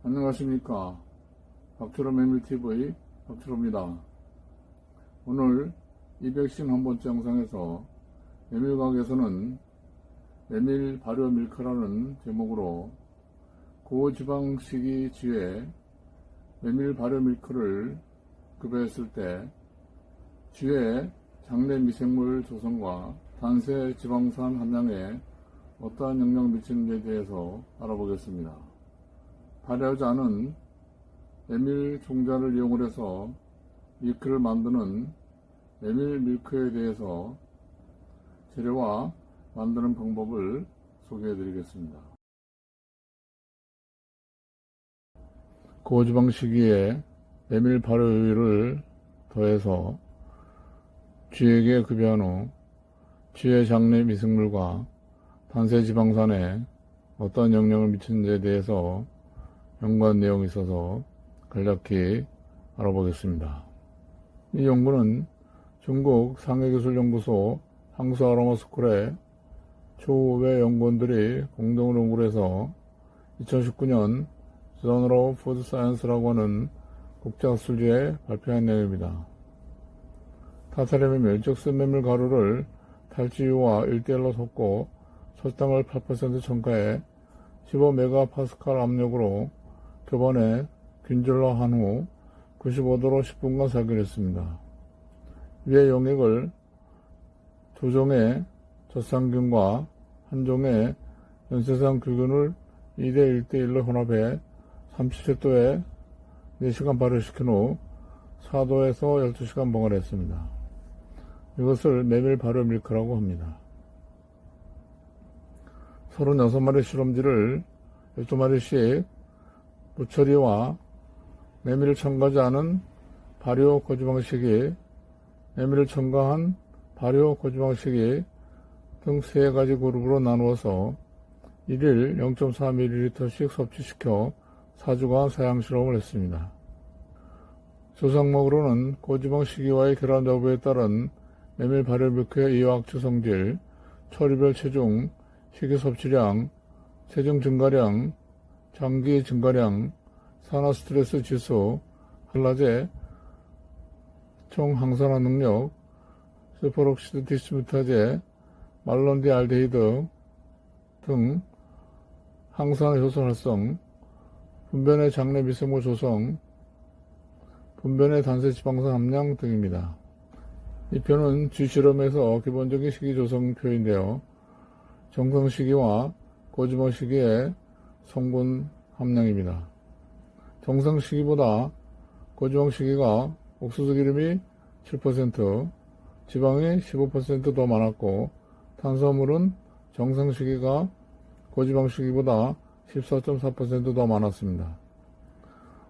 안녕하십니까. 박철호 메밀TV 박철호입니다. 오늘 251번째 영상에서 메밀과학에서는 메밀 발효 밀크라는 제목으로 고지방식이 지회 메밀 발효 밀크를 급여했을 때 지회 장내 미생물 조성과 단세 지방산 함량에 어떠한 영향을 미치는지에 대해서 알아보겠습니다. 발효하지 않은 메밀 종자를 이용을 해서 밀크를 만드는 메밀 밀크에 대해서 재료와 만드는 방법을 소개해 드리겠습니다. 고지방 시기에 메밀 발효율을 더해서 쥐에게 급여한 후 쥐의 장내 미생물과 단세 지방산에 어떤 영향을 미치는지에 대해서 연구한 내용이 있어서 간략히 알아보겠습니다. 이 연구는 중국 상해기술연구소 항수아로마스쿨의 초외 연구원들이 공동으로 연구를 해서 2019년 Journal of Food Science라고 하는 국제학술지에 발표한 내용입니다. 타타리 메밀, 즉 쓴메밀 가루를 탈지유와 1대1로 섞고 설탕을 8% 첨가해 15메가파스칼 압력으로 교반에 균질화한 후 95도로 10분간 살균했습니다. 위의 용액을 2종의 젖산균과 1종의 연쇄상 균을 2대 1대1로 혼합해 37도에 4시간 발효시킨 후 4도에서 12시간 보관했습니다. 이것을 메밀 발효 밀크라고 합니다. 36마리 실험지를 12마리씩 무처리와 메밀을 첨가하지 않은 발효 고지방식이, 메밀을 첨가한 발효 고지방식이 등 3가지 그룹으로 나누어서 1일 0.4ml씩 섭취시켜 4주간 사양 실험을 했습니다. 조상목으로는 고지방 시기와의 결합 여부에 따른 메밀 발효 밀크의 이화학적 성질, 처리별 체중, 식이 섭취량, 체중 증가량, 장기 증가량, 산화 스트레스 지수, 한라제, 총 항산화 능력, 스포록시드 디스뮤타제, 말론디알데히드 등 항산화 효소 활성, 분변의 장내 미생물 조성, 분변의 단세 지방산 함량 등입니다. 이 표는 쥐실험에서 기본적인 식이 조성 표인데요. 정상 시기와 고지방 시기의 성분 함량입니다. 정상 시기보다 고지방 시기가 옥수수 기름이 7%, 지방이 15% 더 많았고, 탄수화물은 정상 시기가 고지방 시기보다 14.4% 더 많았습니다.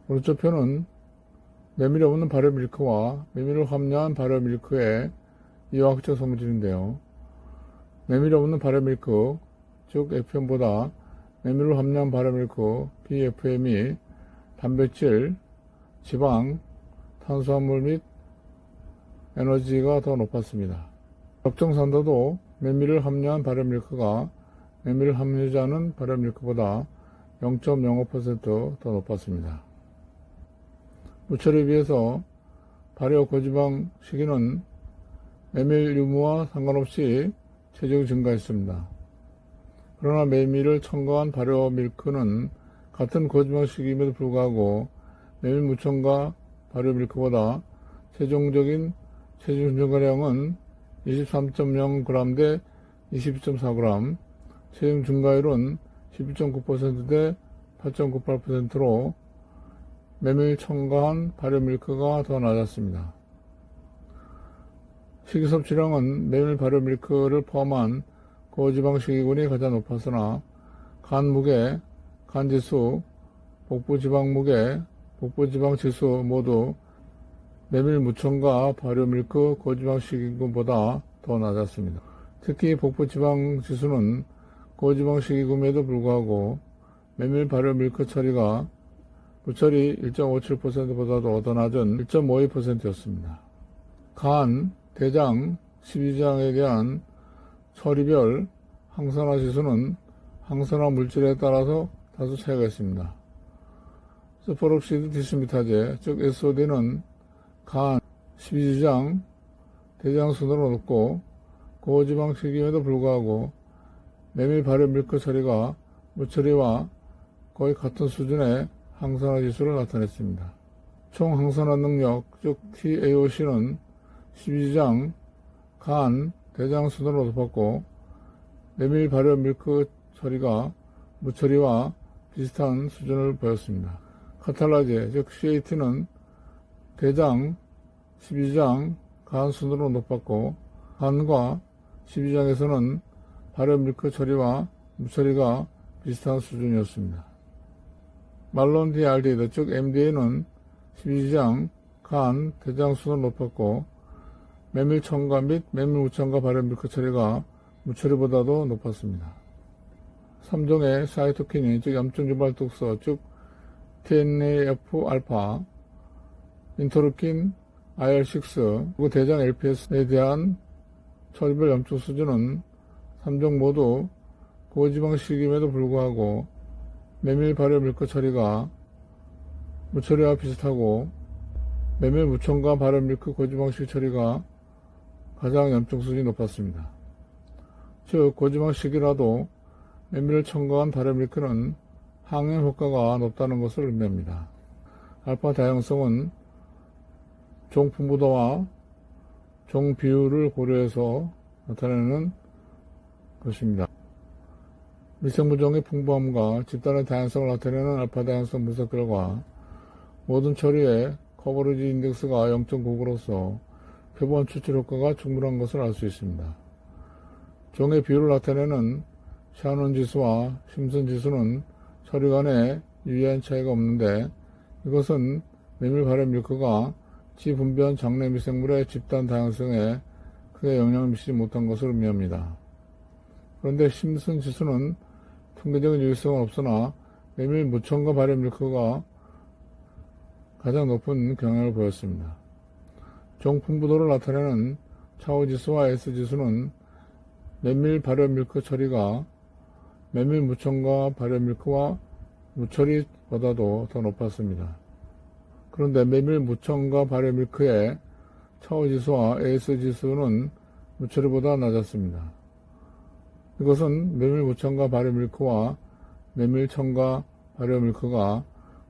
오른쪽 표는 메밀이 없는 발효 밀크와 메밀을 함유한 발효 밀크의 이화학적 성질인데요. 메밀이 없는 발효 밀크, 즉 FM보다 메밀을 함유한 발효 밀크 BFM이 단백질, 지방, 탄수화물 및 에너지가 더 높았습니다. 적정산도도 메밀을 함유한 발효 밀크가 메밀을 함유하지 않은 발효 밀크보다 0.05% 더 높았습니다. 무처리에 비해서 발효 고지방 시기는 메밀 유무와 상관없이 체중이 증가했습니다. 그러나 메밀을 첨가한 발효 밀크는 같은 고지방 시기임에도 불구하고 메밀 무첨가 발효 밀크보다 최종적인 체중 증가량은 23.0g 대 22.4g, 체중 증가율은 12.9% 대 8.98%로 메밀 첨가한 발효 밀크가 더 낮았습니다. 식이 섭취량은 메밀 발효 밀크를 포함한 고지방 식이군이 가장 높았으나 간 무게, 간 지수, 복부 지방 무게, 복부 지방 지수 모두 메밀 무첨가 발효 밀크 고지방 식이군보다 더 낮았습니다. 특히 복부 지방 지수는 고지방 식이군에도 불구하고 메밀 발효 밀크 처리가 무처리 1.57%보다도 더 낮은 1.52%였습니다. 간, 대장, 십이지장에 대한 처리별 항산화 지수는 항산화 물질에 따라서 다소 차이가 있습니다. 스포록시드 디스미타제, 즉 SOD는 간, 십이지장, 대장 순으로 높고 고지방식임에도 불구하고 메밀 발효 밀크 처리가 무처리와 거의 같은 수준의 항산화 지수를 나타냈습니다. 총 항산화 능력, 즉 TAOC는 십이지장, 간, 대장 순으로 높았고 메밀 발효 밀크 처리가 무처리와 비슷한 수준을 보였습니다. 카탈라제, 즉 CAT는 대장, 십이지장, 간 순으로 높았고 간과 십이지장에서는 발효 밀크 처리와 무처리가 비슷한 수준이었습니다. 말론 DRD, 즉 MDA는 십이지장, 간, 대장 순으로 높았고 메밀 첨가 및 메밀 무첨가 발효 밀크 처리가 무처리보다도 높았습니다. 3종의 사이토키닌, 즉 염증 유발 독소, 즉 TNF-알파, 인터루킨, IL-6, 그리고 대장 LPS에 대한 처리별 염증 수준은 3종 모두 고지방식임에도 불구하고 메밀 발효 밀크 처리가 무처리와 비슷하고 메밀 무첨가 발효 밀크 고지방식 처리가 가장 염증 수준이 높았습니다. 즉 고지방식이라도 메밀을 첨가한 발효 밀크는 항염 효과가 높다는 것을 의미합니다. 알파 다양성은 종 분포도와 종 비율을 고려해서 나타내는 것입니다. 미생물종의 풍부함과 집단의 다양성을 나타내는 알파 다양성 분석 결과 모든 처리의 커버리지 인덱스가 0.99로서 표본 추출 효과가 충분한 것을 알 수 있습니다. 종의 비율을 나타내는 샤논 지수와 심슨 지수는 처리 간에 유의한 차이가 없는데 이것은 메밀 발효 밀크가 지분변 장내 미생물의 집단 다양성에 크게 영향을 미치지 못한 것을 의미합니다. 그런데 심슨 지수는 통계적인 유의성은 없으나 메밀 무첨가 발효 밀크가 가장 높은 경향을 보였습니다. 종 풍부도를 나타내는 차오 지수와 S 지수는 메밀 발효 밀크 처리가 메밀 무첨가 발효 밀크와 무처리보다도 더 높았습니다. 그런데 메밀 무첨가 발효 밀크의 차오 지수와 AS 지수는 무처리보다 낮았습니다. 이것은 메밀 무첨가 발효 밀크와 메밀 첨가 발효 밀크가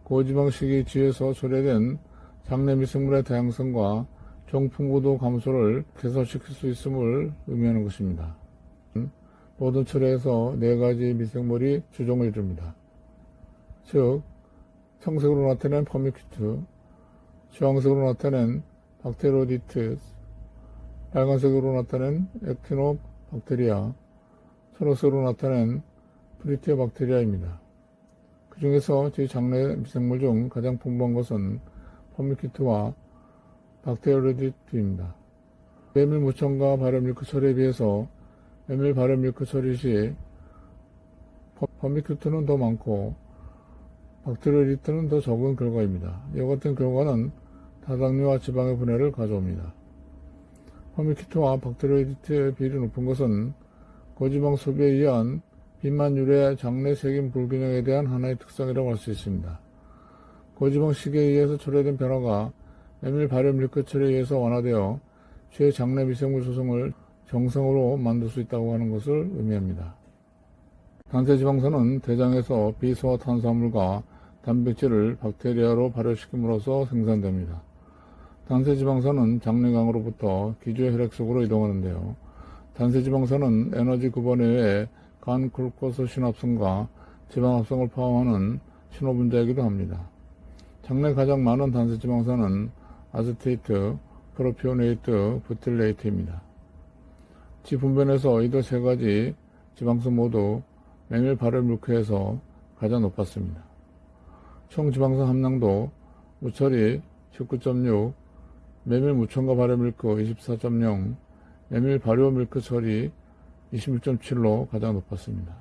고지방식이 지에서 초래된 장내 미생물의 다양성과 종 풍부도 감소를 개선시킬 수 있음을 의미하는 것입니다. 모든 처리에서 4가지 미생물이 주종을 이룹니다. 즉 청색으로 나타낸 퍼미큐트, 주황색으로 나타낸 박테로디트스, 빨간색으로 나타낸 액티노박테리아, 초록색으로 나타낸 프리티오박테리아입니다. 그 중에서 제 장내 미생물 중 가장 풍부한 것은 퍼미큐트와 박테로디트입니다. 메밀 무첨가 발효 밀크 처리에 비해서 메밀 발효 밀크 처리 시 퍼미큐트는 더 많고 박테로디트는 더 적은 결과입니다. 이와 같은 결과는 다당류와 지방의 분해를 가져옵니다. 퍼미큐트와 박테로디트의 비율이 높은 것은 고지방 소비에 의한 비만율의 장내 색인 불균형에 대한 하나의 특성이라고 할 수 있습니다. 고지방식에 의해서 초래된 변화가 메밀 발효 밀크 처리에 의해서 완화되어 최장내 미생물 조성을 정상으로 만들 수 있다고 하는 것을 의미합니다. 단세지방산은 대장에서 비소화 탄수화물과 단백질을 박테리아로 발효시킴으로써 생산됩니다. 단세지방산은 장내강으로부터 기저의 혈액 속으로 이동하는데요. 단세지방산은 에너지 구분에 의해 간 글루코스 신합성과 지방 합성을 포함하는 신호분자이기도 합니다. 장내 가장 많은 단세지방산은 아세테이트, 프로피오네이트, 부틸레이트입니다. 지분변에서 이들 3가지 지방산 모두 메밀 발효 밀크에서 가장 높았습니다. 총 지방산 함량도 무처리 19.6, 메밀 무첨가 발효 밀크 24.0, 메밀 발효 밀크 처리 26.7로 가장 높았습니다.